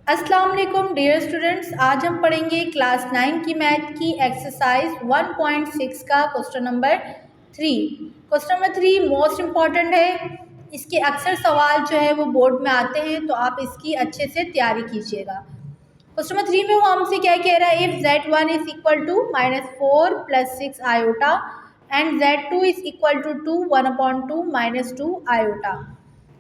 अस्सलाम वालेकुम dear students, आज हम पढ़ेंगे क्लास 9 की मैथ की एक्सरसाइज 1.6 का question number 3। Question number 3 most important है। इसके अक्सर सवाल जो है वो बोर्ड में आते हैं, तो आप इसकी अच्छे से तैयारी कीजिएगा। क्वेश्चन नंबर 3 में वो हमसे क्या कह रहा है, if z1 is equal to -4 + 6 iota and z2 is equal to 2 1/2 -2 iota.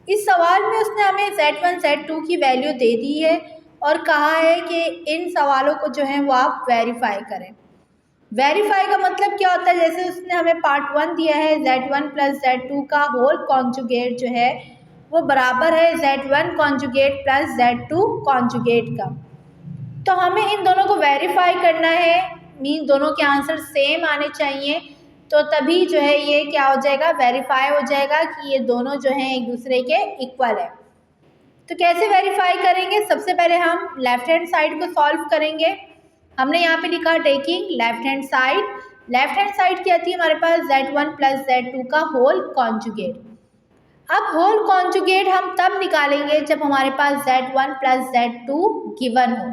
इस सवाल में उसने हमें z1 z2 की वैल्यू दे दी है और कहा है कि इन सवालों को जो है वो आप वेरीफाई करें। वेरीफाई का मतलब क्या होता है, जैसे उसने हमें पार्ट 1 दिया है z1 + z2 का होल कॉन्जुगेट जो है वो बराबर है z1 कॉन्जुगेट + z2 कॉन्जुगेट का। तो हमें इन दोनों को वेरीफाई करना है, मीन दोनों के आंसर सेम आने चाहिए, तो तभी जो है ये क्या हो जाएगा, वेरीफाई हो जाएगा कि ये दोनों जो हैं एक दूसरे के इक्वल है। तो कैसे वेरीफाई करेंगे, सबसे पहले हम लेफ्ट हैंड साइड को सॉल्व करेंगे। हमने यहाँ पे लिखा taking left hand side. Left hand side क्या आती है हमारे पास, z1 + z2 का होल कॉन्जुगेट। अब होल कॉन्जुगेट हम तब निकालेंगे जब हमारे पास z1 + z2 गिवन हो।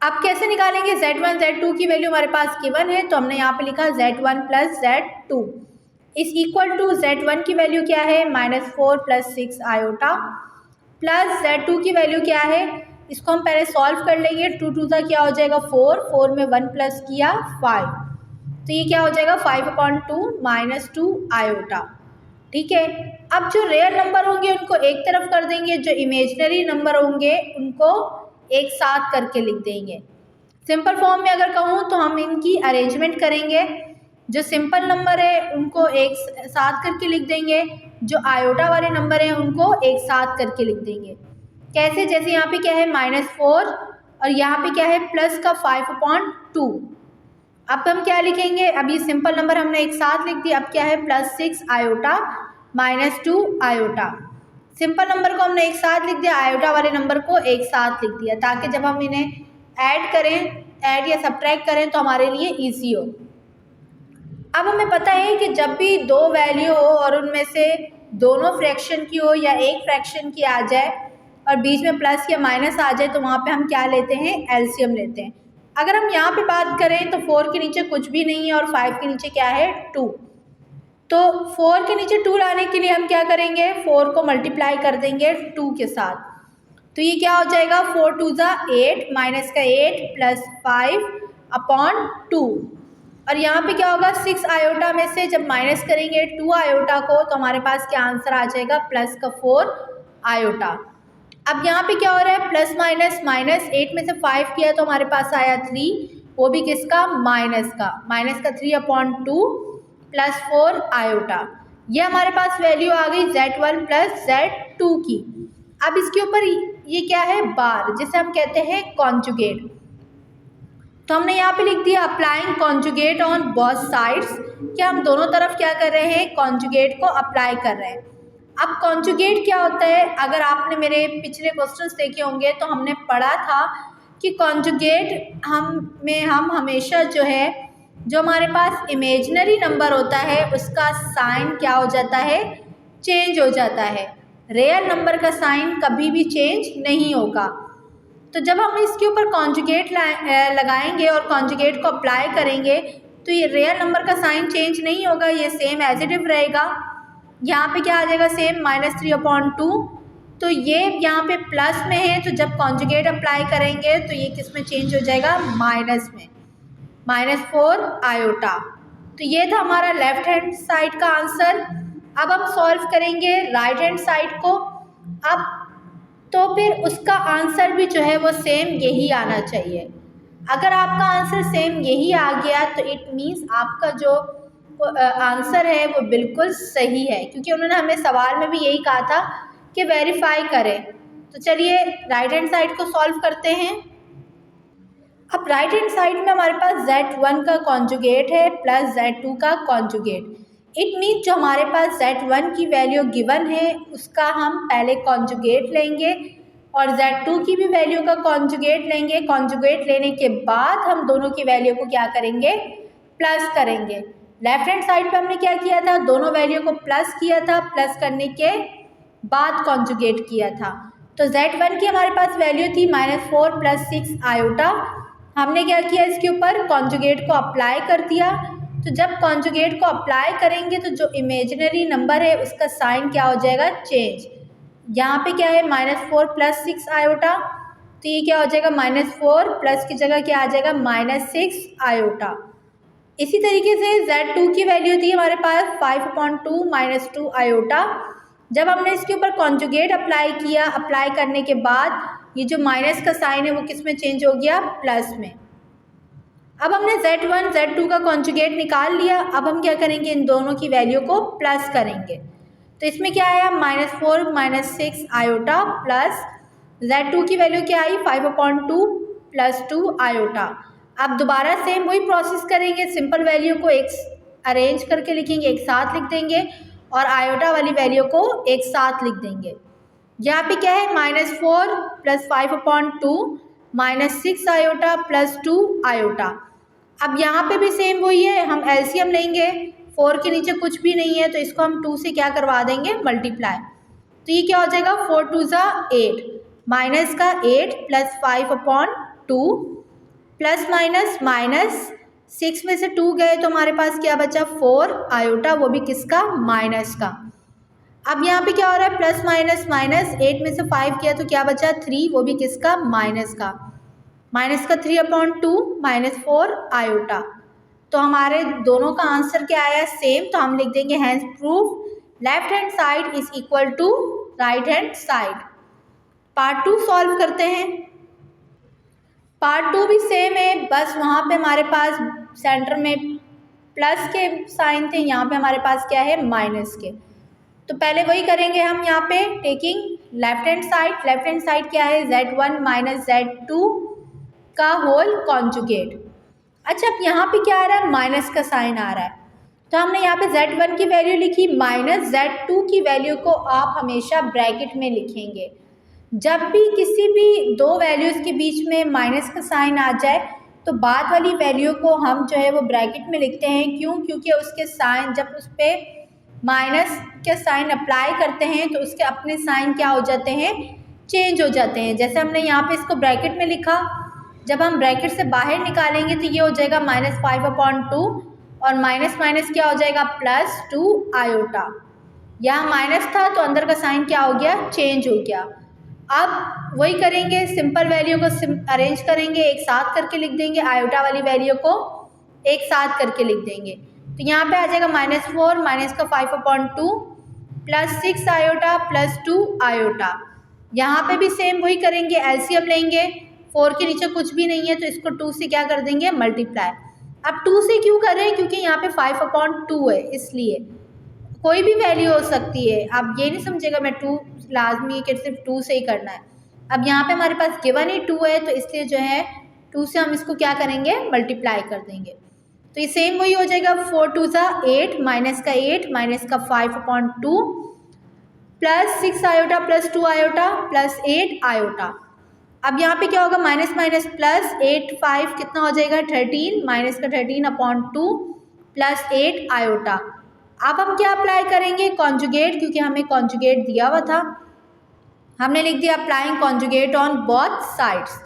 अब कैसे निकालेंगे, z1 z2 की वैल्यू हमारे पास गिवन है, तो हमने यहाँ पे लिखा z1 + z2 is equal to z1 की वैल्यू क्या है, -4 + 6 आयोटा प्लस z2 की वैल्यू क्या है, इसको हम पहले सॉल्व कर लेंगे। 2 2 का क्या हो जाएगा 4, 4 में 1 प्लस किया 5, तो ये क्या हो जाएगा 5/2 -2 आयोटा। ठीक है, अब जो रियल नंबर होंगे उनको एक तरफ कर देंगे, जो इमेजनरी नंबर होंगे उनको एक साथ करके लिख देंगे। सिंपल फॉर्म में अगर कहूँ तो हम इनकी अरेंजमेंट करेंगे, जो सिंपल नंबर है उनको एक साथ करके लिख देंगे, जो आयोटा वाले नंबर हैं उनको एक साथ करके लिख देंगे। कैसे, जैसे यहाँ पे क्या है -4 और यहाँ पे क्या है प्लस का 5/2। अब हम क्या लिखेंगे, अब ये सिंपल नंबर हमने एक साथ लिख दिया, अब क्या है +6 आयोटा -2 आयोटा। सिंपल नंबर को हमने एक साथ लिख दिया, आयोटा वाले नंबर को एक साथ लिख दिया, ताकि जब हम इन्हें ऐड करें, ऐड या सब्ट्रैक्ट करें तो हमारे लिए ईजी हो। अब हमें पता है कि जब भी दो वैल्यू हो और उनमें से दोनों फ्रैक्शन की हो या एक फ्रैक्शन की आ जाए और बीच में प्लस या माइनस आ जाए, तो वहाँ पे हम क्या लेते हैं, एलसीएम लेते हैं। अगर हम यहाँ पे बात करें तो 4 के नीचे कुछ भी नहीं है और 5 के नीचे क्या है 2, तो 4 के नीचे 2 लाने के लिए हम क्या करेंगे, 4 को मल्टीप्लाई कर देंगे 2 के साथ, तो ये क्या हो जाएगा 4 2 8 माइनस का 8 प्लस 5/2। और यहाँ पे क्या होगा 6 आयोटा में से जब माइनस करेंगे 2 आयोटा को, तो हमारे पास क्या आंसर आ जाएगा, प्लस का 4 आयोटा। अब यहाँ पे क्या हो रहा है, प्लस माइनस, -8 में से 5 किया तो हमारे पास आया 3, वो भी किसका, माइनस का 3/2 प्लस 4 आयोटा। ये हमारे पास वैल्यू आ गई z1 + z2 की। अब इसके ऊपर ये क्या है, बार, जिसे हम कहते हैं कॉन्जुगेट। तो हमने यहाँ पे लिख दिया applying conjugate on both sides, क्या हम दोनों तरफ क्या कर रहे हैं, कॉन्जुगेट को अप्लाई कर रहे हैं। अब कॉन्जुगेट क्या होता है, अगर आपने मेरे पिछले क्वेश्चंस देखे होंगे तो हमने पढ़ा था कि कॉन्जुगेट हम हमेशा जो है, जो हमारे पास इमेजनरी नंबर होता है उसका साइन क्या हो जाता है, चेंज हो जाता है। रियल नंबर का साइन कभी भी चेंज नहीं होगा। तो जब हम इसके ऊपर कॉन्जुगेट लगाएंगे और कॉन्जुगेट को अप्लाई करेंगे तो ये रियल नंबर का साइन चेंज नहीं होगा, ये सेम एज इट इज रहेगा। यहाँ पे क्या आ जाएगा, सेम -3/2, तो ये यहाँ पे प्लस में है, तो जब कॉन्जुगेट अप्लाई करेंगे तो ये किस में चेंज हो जाएगा, माइनस में, -4 आयोटा। तो ये था हमारा लेफ्ट हैंड साइड का आंसर। अब हम सॉल्व करेंगे राइट हैंड साइड को। अब तो फिर उसका आंसर भी जो है वो सेम यही आना चाहिए। अगर आपका आंसर सेम यही आ गया तो इट मीन्स आपका जो आंसर है वो बिल्कुल सही है, क्योंकि उन्होंने हमें सवाल में भी यही कहा था कि वेरीफाई करें। तो चलिए राइट हैंड साइड को सॉल्व करते हैं। अब राइट हैंड साइड में हमारे पास z1 का कॉन्जुगेट है प्लस z2 का कॉन्जुगेट। इट मीन जो हमारे पास z1 की वैल्यू गिवन है उसका हम पहले कॉन्जुगेट लेंगे और z2 की भी वैल्यू का कॉन्जुगेट लेंगे। कॉन्जुगेट लेने के बाद हम दोनों की वैल्यू को क्या करेंगे, प्लस करेंगे। लेफ्ट हैंड साइड पे हमने क्या किया था, दोनों वैल्यू को प्लस किया था, प्लस करने के बाद कॉन्जुगेट किया था। तो Z1 की हमारे पास वैल्यू थी -4 + 6 आयोटा। हमने क्या किया, इसके ऊपर कॉन्जुगेट को अप्लाई कर दिया। तो जब कॉन्जुगेट को अप्लाई करेंगे तो जो इमेजिनरी नंबर है उसका साइन क्या हो जाएगा, चेंज। यहाँ पे क्या है, -4 + 6 आयोटा, तो ये क्या हो जाएगा, -4 प्लस की जगह क्या आ जाएगा, -6 आयोटा। इसी तरीके से Z2 की वैल्यू थी हमारे पास 5/2 -2 आयोटा। जब हमने इसके ऊपर कॉन्जुगेट अप्लाई किया, अप्लाई करने के बाद ये जो माइनस का साइन है वो किस में चेंज हो गया, प्लस में। अब हमने Z1 Z2 का कॉन्जुगेट निकाल लिया। अब हम क्या करेंगे, इन दोनों की वैल्यू को प्लस करेंगे। तो इसमें क्या आया, -4 - 6 आयोटा प्लस Z2 की वैल्यू क्या आई, 5/2 + 2 आयोटा। अब दोबारा सेम वही प्रोसेस करेंगे, सिंपल वैल्यू को एक अरेंज करके लिखेंगे, एक साथ लिख देंगे, और आयोटा वाली वैल्यू को एक साथ लिख देंगे। यहाँ पे क्या है, -4 + 5/2 -6 आयोटा + 2 आयोटा। अब यहाँ पे भी सेम वही है, हम एलसीएम लेंगे, 4 के नीचे कुछ भी नहीं है तो इसको हम 2 से क्या करवा देंगे, मल्टीप्लाई। तो ये क्या हो जाएगा, 4 2 ज़ा 8, माइनस का 8 + 5/2 प्लस माइनस -6 में से 2 गए तो हमारे पास क्या बचा, 4 आयोटा, वो भी किसका, माइनस का। अब यहाँ पे क्या हो रहा है, प्लस माइनस 8 में से 5 किया तो क्या बचा, 3, वो भी किसका, माइनस का। माइनस का 3/2 -4 आयोटा। तो हमारे दोनों का आंसर क्या आया, सेम। तो हम लिख देंगे hence proof left hand side is equal to right hand side. Part 2 solve करते हैं। पार्ट 2 भी सेम है, बस वहाँ पे हमारे पास सेंटर में प्लस के साइन थे, यहाँ पे हमारे पास क्या है, माइनस के। तो पहले वही करेंगे हम, यहाँ पे taking left hand side. Left hand side क्या है, Z1 - Z2 का होल कॉन्जुगेट। अच्छा, अब यहाँ पे क्या आ रहा है, माइनस का साइन आ रहा है, तो हमने यहाँ पे Z1 की वैल्यू लिखी, -Z2 की वैल्यू को आप हमेशा ब्रैकेट में लिखेंगे। जब भी किसी भी दो वैल्यूज़ के बीच में माइनस का साइन आ जाए तो बाद वाली वैल्यू को हम जो है वो ब्रैकेट में लिखते हैं। क्यों, क्योंकि उसके साइन, जब उस पर माइनस के साइन अप्लाई करते हैं तो उसके अपने साइन क्या हो जाते हैं, चेंज हो जाते हैं। जैसे हमने यहाँ पे इसको ब्रैकेट में लिखा, जब हम ब्रैकेट से बाहर निकालेंगे तो ये हो जाएगा -5/2 और माइनस माइनस क्या हो जाएगा, +2 आयोटा। यहाँ माइनस था तो अंदर का साइन क्या हो गया, चेंज हो गया। अब वही करेंगे, सिंपल वैल्यू को अरेंज करेंगे, एक साथ करके लिख देंगे, आयोटा वाली वैल्यू को एक साथ करके लिख देंगे। तो यहाँ पे आ जाएगा -4 माइनस का 5/2 + 6 आयोटा + 2 आयोटा। यहाँ पे भी सेम वही करेंगे, एलसीएम लेंगे, 4 के नीचे कुछ भी नहीं है तो इसको 2 से क्या कर देंगे, मल्टीप्लाई। अब 2 से क्यों कर रहे हैं, क्योंकि यहाँ पे 5/2 है, इसलिए कोई भी वैल्यू हो सकती है। आप ये नहीं समझेगा मैं 2 लाजमी है कि सिर्फ 2 से ही करना है। अब यहाँ पे हमारे पास गिवन ही 2 है तो इसलिए जो है 2 से हम इसको क्या करेंगे, मल्टीप्लाई कर देंगे। तो ये सेम वही हो जाएगा, 4 2 ज़ा 8 माइनस का 8 माइनस का 5/2 + 6 आयोटा + 2 आयोटा + 8 आयोटा। अब यहाँ पे क्या होगा, माइनस माइनस प्लस 8 5 कितना हो जाएगा, 13 माइनस का 13/2 + 8 आयोटा। अब हम क्या अप्लाई करेंगे, कॉन्जुगेट, क्योंकि हमें कॉन्जुगेट दिया हुआ था। हमने लिख दिया applying conjugate on both sides.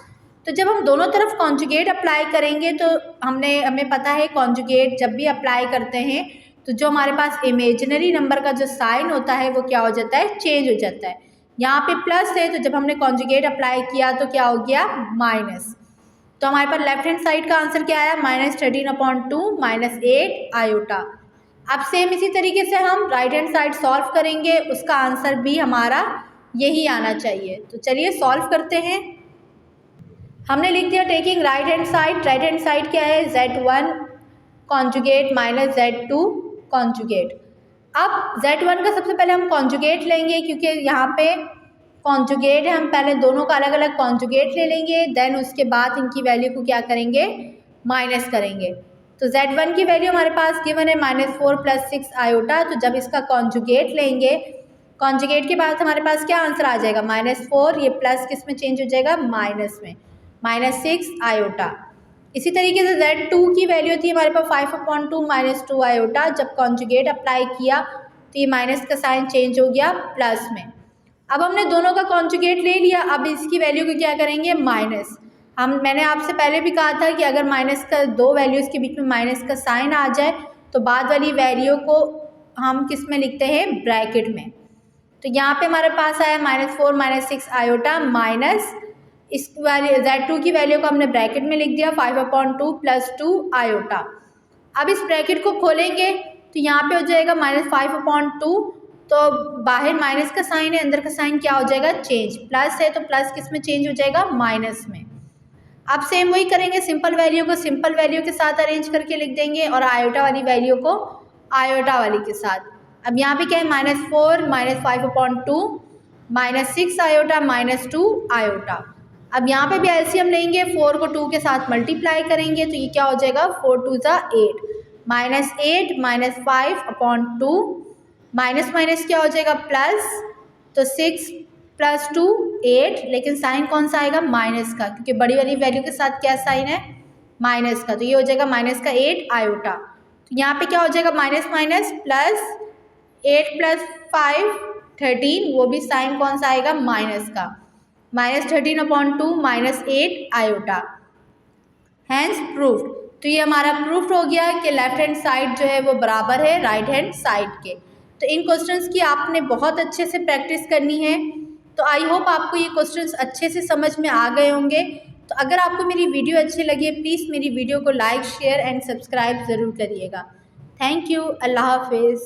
तो जब हम दोनों तरफ कॉन्जुगेट अप्लाई करेंगे तो हमें पता है कॉन्जुगेट जब भी अप्लाई करते हैं तो जो हमारे पास इमेजिनरी नंबर का जो साइन होता है वो क्या हो जाता है, चेंज हो जाता है। यहाँ पे प्लस है तो जब हमने कॉन्जुगेट अप्लाई किया तो क्या हो गया, माइनस। तो हमारे पास लेफ्ट हैंड साइड का आंसर क्या आया, -13/2 -8 आयोटा। अब सेम इसी तरीके से हम राइट हैंड साइड सॉल्व करेंगे, उसका आंसर भी हमारा यही आना चाहिए। तो चलिए सॉल्व करते हैं। हमने लिख दिया taking right hand side. Right hand side क्या है, Z1 कॉन्जुगेट -Z2 कॉन्जुगेट। अब Z1 का सबसे पहले हम कॉन्जुगेट लेंगे, क्योंकि यहाँ पे कॉन्जुगेट है, हम पहले दोनों का अलग अलग कॉन्जुगेट ले लेंगे, देन उसके बाद इनकी वैल्यू को क्या करेंगे, माइनस करेंगे। तो Z1 की वैल्यू हमारे पास गिवन है -4 + 6 आयोटा। तो जब इसका कॉन्जुगेट लेंगे, कॉन्जुगेट के बाद हमारे पास क्या आंसर आ जाएगा, -4, ये प्लस किस में चेंज हो जाएगा, माइनस में, -6 आयोटा। इसी तरीके से Z2 की वैल्यू थी हमारे पास 5/2 -2 आयोटा। जब कॉन्जुगेट अप्लाई किया तो ये माइनस का साइन चेंज हो गया प्लस में। अब हमने दोनों का कॉन्जुगेट ले लिया, अब इसकी वैल्यू को क्या करेंगे, माइनस। मैंने आपसे पहले भी कहा था कि अगर माइनस का दो वैल्यूज़ के बीच में माइनस का साइन आ जाए तो बाद वाली वैल्यू को हम किस में लिखते हैं, ब्रैकेट में। तो यहाँ पे हमारे पास आया -4 -6 आयोटा माइनस इस वाली Z2 की वैल्यू को हमने ब्रैकेट में लिख दिया 5/2 + 2 आयोटा। अब इस ब्रैकेट को खोलेंगे तो यहाँ पे हो जाएगा -5/2, तो बाहर माइनस का साइन है, अंदर का साइन क्या हो जाएगा, चेंज। प्लस है तो प्लस किस में चेंज हो जाएगा, माइनस में। अब सेम वही करेंगे, सिंपल वैल्यू को सिंपल वैल्यू के साथ अरेंज करके लिख देंगे और आयोटा वाली वैल्यू को आयोटा वाली के साथ। अब यहाँ पे क्या है, -4 -5/2 -6 आयोटा -2 आयोटा। अब यहाँ पे भी एलसीएम लेंगे, 4 को 2 के साथ मल्टीप्लाई करेंगे तो ये क्या हो जाएगा, 4 2 = 8 -8 -5/2 माइनस माइनस क्या हो जाएगा, प्लस। तो 6 + 2 8, लेकिन साइन कौन सा आएगा, माइनस का, क्योंकि बड़ी वाली वैल्यू के साथ क्या साइन है, माइनस का। तो ये हो जाएगा -8 आयोटा। तो यहाँ पे क्या हो जाएगा, माइनस माइनस प्लस, 8 + 5 13, वो भी साइन कौन सा आएगा, माइनस का। -13/2 -8 आयोटा, हैंस प्रूफ्ड। तो ये हमारा प्रूफ हो गया कि लेफ्ट हैंड साइड जो है वो बराबर है राइट हैंड साइड के। तो इन क्वेश्चंस की आपने बहुत अच्छे से प्रैक्टिस करनी है। तो आई होप आपको ये क्वेश्चंस अच्छे से समझ में आ गए होंगे। तो अगर आपको मेरी वीडियो अच्छी लगी है, प्लीज़ मेरी वीडियो को लाइक शेयर एंड सब्सक्राइब ज़रूर करिएगा। थैंक यू, अल्लाह हाफिज़।